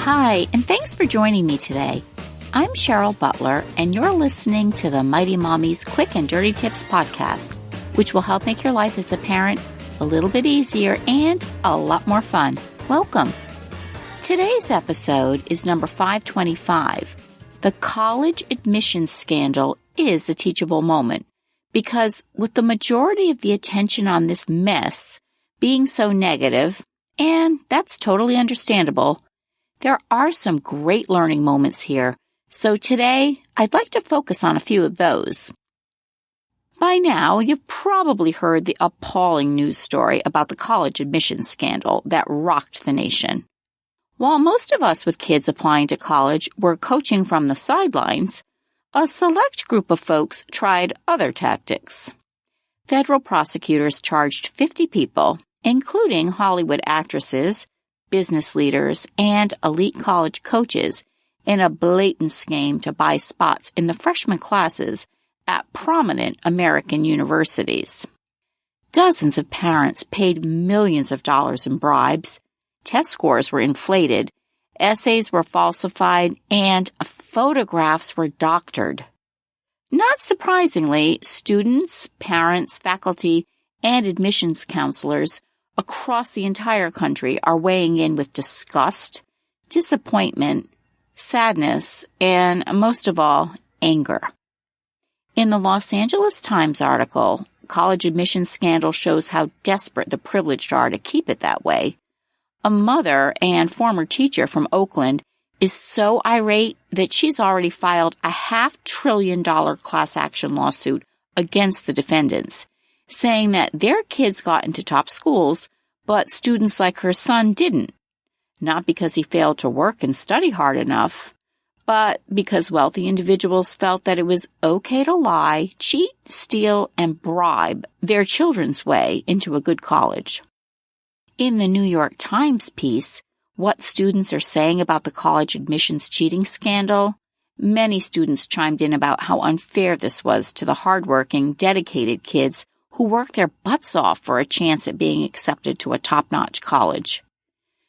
Hi, and thanks for joining me today. I'm Cheryl Butler, and you're listening to the Mighty Mommy's Quick and Dirty Tips podcast, which will help make your life as a parent a little bit easier and a lot more fun. Welcome. Today's episode is number 525. The college admissions scandal is a teachable moment because with the majority of the attention on this mess being so negative, and that's totally understandable, there are some great learning moments here. So today, I'd like to focus on a few of those. By now, you've probably heard the appalling news story about the college admissions scandal that rocked the nation. While most of us with kids applying to college were coaching from the sidelines, a select group of folks tried other tactics. Federal prosecutors charged 50 people, including Hollywood actresses, business leaders, and elite college coaches, in a blatant scheme to buy spots in the freshman classes at prominent American universities. Dozens of parents paid millions of dollars in bribes, test scores were inflated, essays were falsified, and photographs were doctored. Not surprisingly, students, parents, faculty, and admissions counselors across the entire country are weighing in with disgust, disappointment, sadness, and most of all, anger. In the Los Angeles Times article, College Admissions Scandal shows how desperate the privileged are to keep it that way. A mother and former teacher from Oakland is so irate that she's already filed a $500 billion class action lawsuit against the defendants, saying that their kids got into top schools, but students like her son didn't. Not because he failed to work and study hard enough, but because wealthy individuals felt that it was okay to lie, cheat, steal, and bribe their children's way into a good college. In the New York Times piece, What Students Are Saying About the College Admissions Cheating Scandal, many students chimed in about how unfair this was to the hardworking, dedicated kids who worked their butts off for a chance at being accepted to a top-notch college.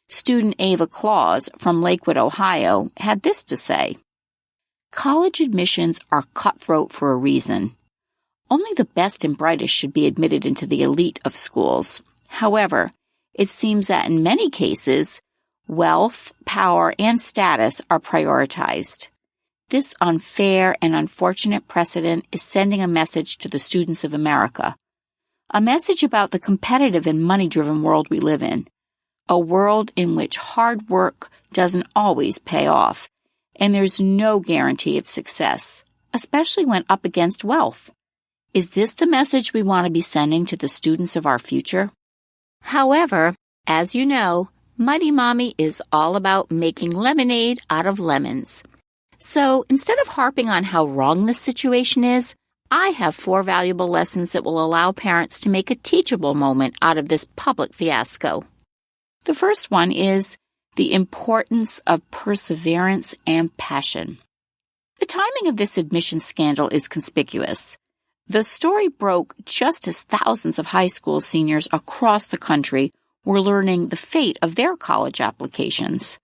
Student Ava Claus from Lakewood, Ohio, had this to say: "College admissions are cutthroat for a reason. Only the best and brightest should be admitted into the elite of schools. However, it seems that in many cases, wealth, power, and status are prioritized. This unfair and unfortunate precedent is sending a message to the students of America, a message about the competitive and money-driven world we live in. A world in which hard work doesn't always pay off, and there's no guarantee of success, especially when up against wealth. Is this the message we want to be sending to the students of our future?" However, as you know, Mighty Mommy is all about making lemonade out of lemons. So instead of harping on how wrong this situation is, I have 4 valuable lessons that will allow parents to make a teachable moment out of this public fiasco. The first one is the importance of perseverance and passion. The timing of this admissions scandal is conspicuous. The story broke just as thousands of high school seniors across the country were learning the fate of their college applications.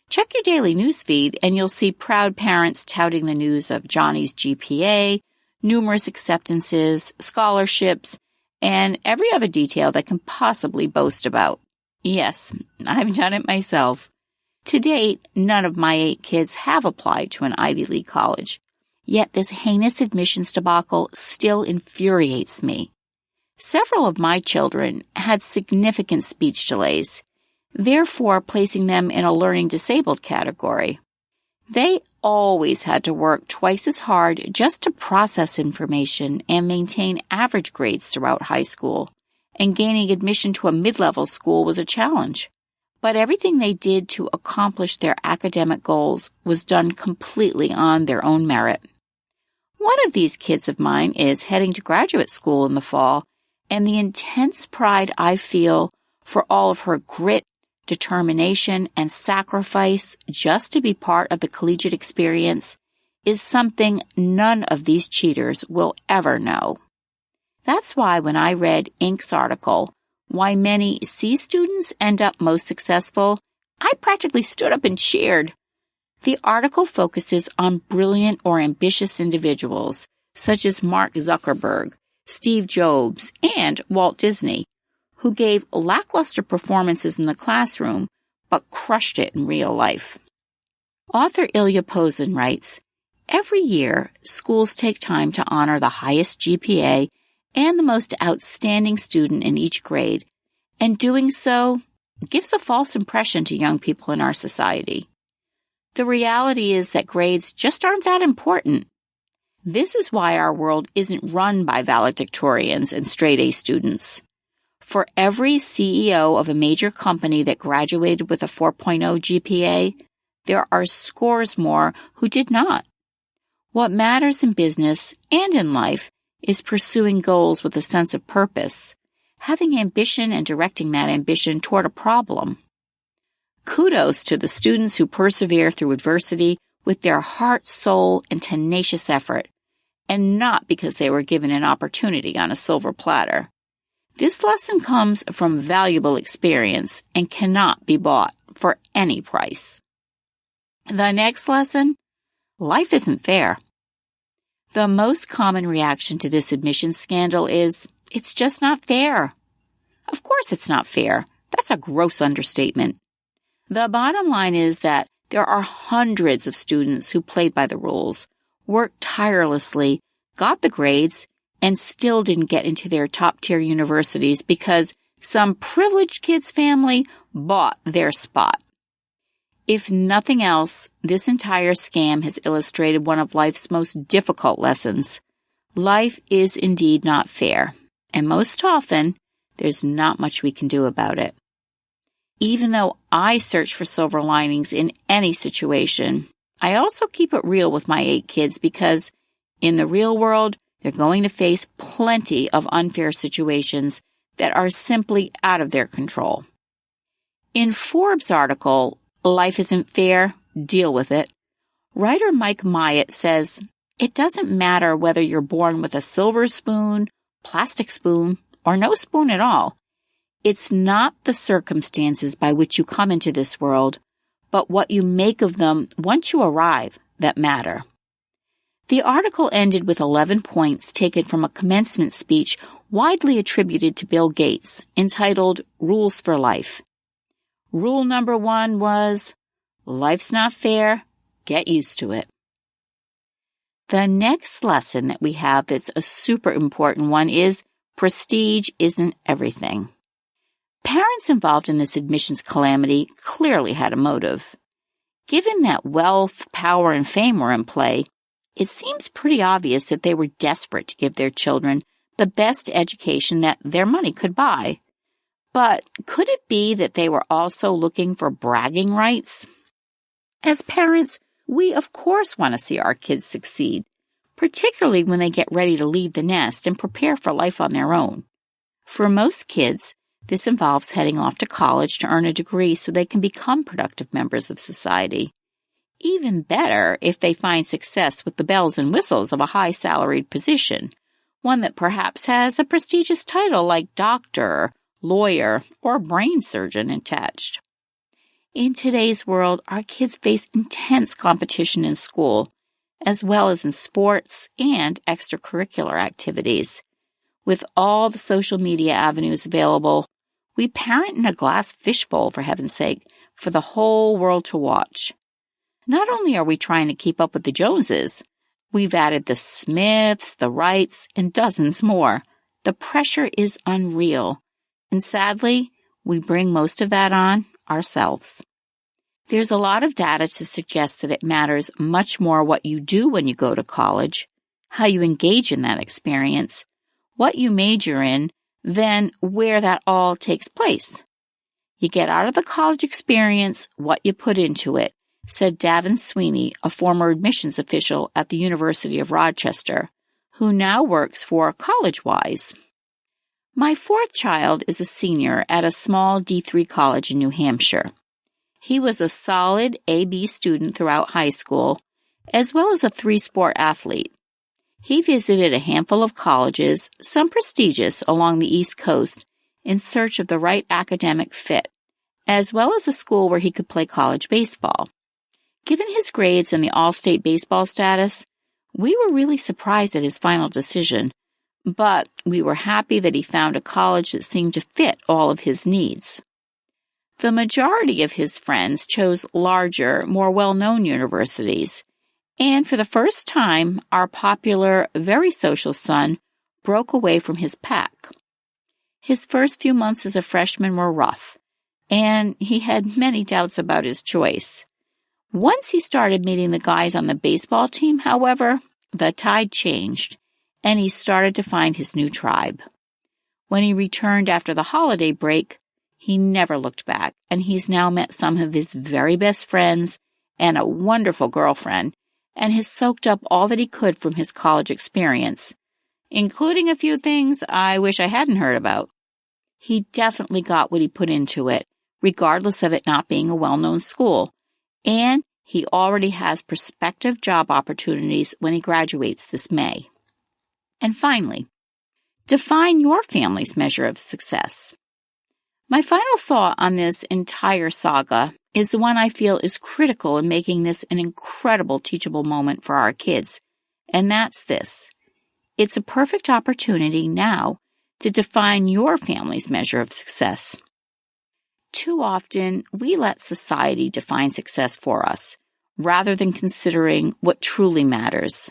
Check your daily newsfeed and you'll see proud parents touting the news of Johnny's GPA, numerous acceptances, scholarships, and every other detail they can possibly boast about. Yes, I've done it myself. To date, none of my 8 kids have applied to an Ivy League college. Yet this heinous admissions debacle still infuriates me. Several of my children had significant speech delays, therefore placing them in a learning disabled category. They always had to work twice as hard just to process information and maintain average grades throughout high school, and gaining admission to a mid-level school was a challenge. But everything they did to accomplish their academic goals was done completely on their own merit. One of these kids of mine is heading to graduate school in the fall, and the intense pride I feel for all of her grit, determination, and sacrifice just to be part of the collegiate experience is something none of these cheaters will ever know. That's why when I read Inc.'s article, Why Many C Students End Up Most Successful, I practically stood up and cheered. The article focuses on brilliant or ambitious individuals, such as Mark Zuckerberg, Steve Jobs, and Walt Disney, who gave lackluster performances in the classroom but crushed it in real life. Author Ilya Pozin writes, "Every year, schools take time to honor the highest GPA and the most outstanding student in each grade, and doing so gives a false impression to young people in our society. The reality is that grades just aren't that important. This is why our world isn't run by valedictorians and straight-A students. For every CEO of a major company that graduated with a 4.0 GPA, there are scores more who did not. What matters in business and in life is pursuing goals with a sense of purpose, having ambition and directing that ambition toward a problem. Kudos to the students who persevere through adversity with their heart, soul, and tenacious effort, and not because they were given an opportunity on a silver platter. This lesson comes from valuable experience and cannot be bought for any price." The next lesson: life isn't fair. The most common reaction to this admissions scandal is, "It's just not fair." Of course it's not fair. That's a gross understatement. The bottom line is that there are hundreds of students who played by the rules, worked tirelessly, got the grades, and still didn't get into their top-tier universities because some privileged kid's family bought their spot. If nothing else, this entire scam has illustrated one of life's most difficult lessons. Life is indeed not fair, and most often, there's not much we can do about it. Even though I search for silver linings in any situation, I also keep it real with my 8 kids because in the real world, they're going to face plenty of unfair situations that are simply out of their control. In Forbes' article, "Life Isn't Fair, Deal with It," writer Mike Myatt says, "It doesn't matter whether you're born with a silver spoon, plastic spoon, or no spoon at all. It's not the circumstances by which you come into this world, but what you make of them once you arrive that matter." The article ended with 11 points taken from a commencement speech widely attributed to Bill Gates, entitled "Rules for Life." Rule number 1 was, life's not fair, get used to it. The next lesson that we have that's a super important one is prestige isn't everything. Parents involved in this admissions calamity clearly had a motive. Given that wealth, power, and fame were in play, it seems pretty obvious that they were desperate to give their children the best education that their money could buy. But could it be that they were also looking for bragging rights? As parents, we of course want to see our kids succeed, particularly when they get ready to leave the nest and prepare for life on their own. For most kids, this involves heading off to college to earn a degree so they can become productive members of society. Even better if they find success with the bells and whistles of a high-salaried position, one that perhaps has a prestigious title like doctor, lawyer, or brain surgeon attached. In today's world, our kids face intense competition in school, as well as in sports and extracurricular activities. With all the social media avenues available, we parent in a glass fishbowl, for heaven's sake, for the whole world to watch. Not only are we trying to keep up with the Joneses, we've added the Smiths, the Wrights, and dozens more. The pressure is unreal, and sadly, we bring most of that on ourselves. There's a lot of data to suggest that it matters much more what you do when you go to college, how you engage in that experience, what you major in, than where that all takes place. You get out of the college experience what you put into it, said Davin Sweeney, a former admissions official at the University of Rochester, who now works for CollegeWise. My 4th child is a senior at a small D3 college in New Hampshire. He was a solid A-B student throughout high school, as well as a 3-sport athlete. He visited a handful of colleges, some prestigious, along the East Coast, in search of the right academic fit, as well as a school where he could play college baseball. Given his grades and the all-state baseball status, we were really surprised at his final decision, but we were happy that he found a college that seemed to fit all of his needs. The majority of his friends chose larger, more well-known universities, and for the first time, our popular, very social son broke away from his pack. His first few months as a freshman were rough, and he had many doubts about his choice. Once he started meeting the guys on the baseball team, however, the tide changed, and he started to find his new tribe. When he returned after the holiday break, he never looked back, and he's now met some of his very best friends and a wonderful girlfriend, and has soaked up all that he could from his college experience, including a few things I wish I hadn't heard about. He definitely got what he put into it, regardless of it not being a well-known school, and he already has prospective job opportunities when he graduates this May. And finally, define your family's measure of success. My final thought on this entire saga is the one I feel is critical in making this an incredible teachable moment for our kids, and that's this. It's a perfect opportunity now to define your family's measure of success. Too often, we let society define success for us, rather than considering what truly matters.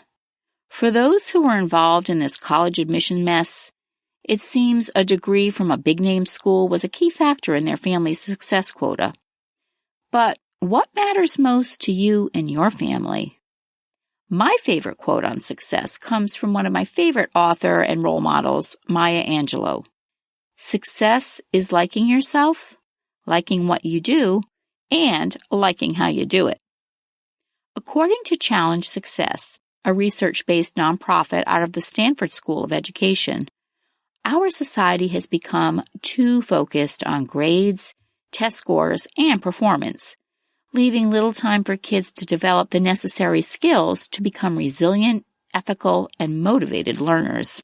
For those who were involved in this college admission mess, it seems a degree from a big-name school was a key factor in their family's success quota. But what matters most to you and your family? My favorite quote on success comes from one of my favorite author and role models, Maya Angelou. Success is liking yourself, liking what you do, and liking how you do it. According to Challenge Success, a research-based nonprofit out of the Stanford School of Education, our society has become too focused on grades, test scores, and performance, leaving little time for kids to develop the necessary skills to become resilient, ethical, and motivated learners.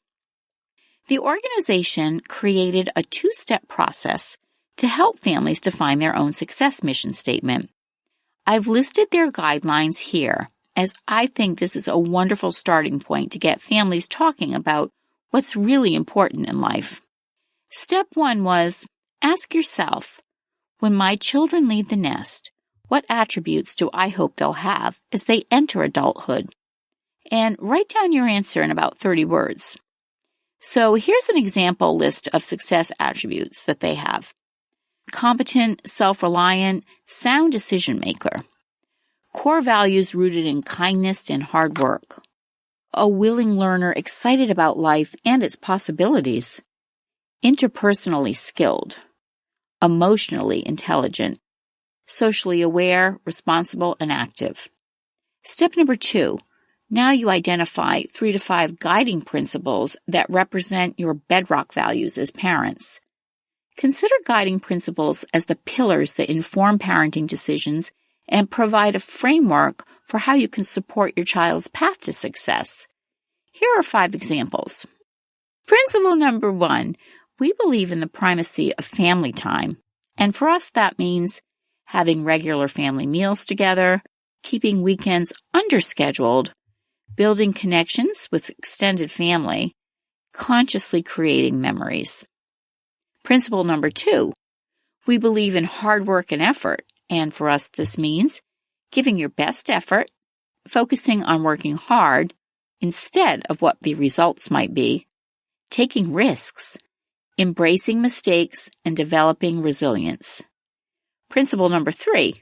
The organization created a two-step process to help families define their own success mission statement. I've listed their guidelines here, as I think this is a wonderful starting point to get families talking about what's really important in life. Step 1 was, ask yourself, when my children leave the nest, what attributes do I hope they'll have as they enter adulthood? And write down your answer in about 30 words. So here's an example list of success attributes that they have. Competent, self-reliant, sound decision maker. Core values rooted in kindness and hard work. A willing learner excited about life and its possibilities. Interpersonally skilled. Emotionally intelligent. Socially aware, responsible, and active. Step number 2. Now you identify 3 to 5 guiding principles that represent your bedrock values as parents. Consider guiding principles as the pillars that inform parenting decisions and provide a framework for how you can support your child's path to success. Here are 5 examples. Principle number 1, we believe in the primacy of family time. And for us, that means having regular family meals together, keeping weekends underscheduled, building connections with extended family, consciously creating memories. Principle number 2, we believe in hard work and effort. And for us, this means giving your best effort, focusing on working hard instead of what the results might be, taking risks, embracing mistakes, and developing resilience. Principle number 3,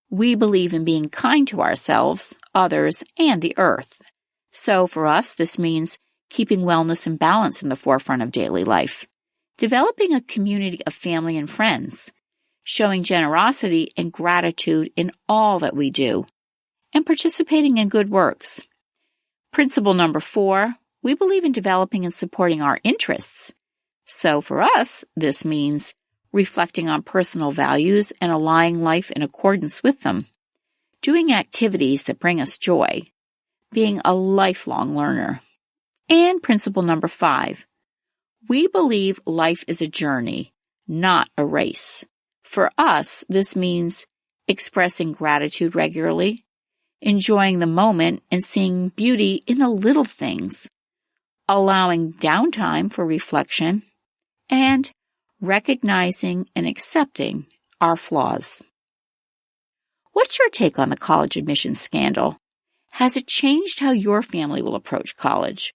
we believe in being kind to ourselves, others, and the earth. So for us, this means keeping wellness and balance in the forefront of daily life, developing a community of family and friends, showing generosity and gratitude in all that we do, and participating in good works. Principle number 4, we believe in developing and supporting our interests. So for us, this means reflecting on personal values and aligning life in accordance with them, doing activities that bring us joy, being a lifelong learner. And principle number 5, we believe life is a journey, not a race. For us, this means expressing gratitude regularly, enjoying the moment and seeing beauty in the little things, allowing downtime for reflection, and recognizing and accepting our flaws. What's your take on the college admissions scandal? Has it changed how your family will approach college?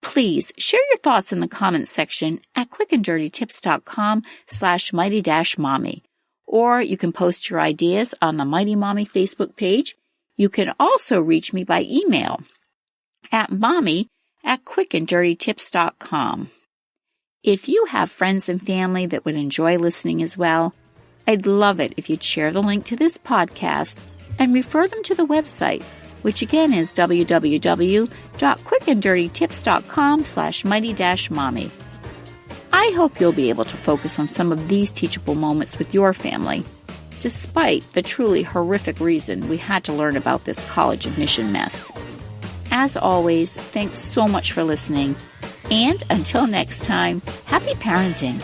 Please share your thoughts in the comments section at quickanddirtytips.com/mighty-mommy, or you can post your ideas on the Mighty Mommy Facebook page. You can also reach me by email at mommy@quickanddirtytips.com. If you have friends and family that would enjoy listening as well, I'd love it if you'd share the link to this podcast and refer them to the website, which again is www.quickanddirtytips.com/mighty-mommy. I hope you'll be able to focus on some of these teachable moments with your family, despite the truly horrific reason we had to learn about this college admission mess. As always, thanks so much for listening, and until next time, happy parenting.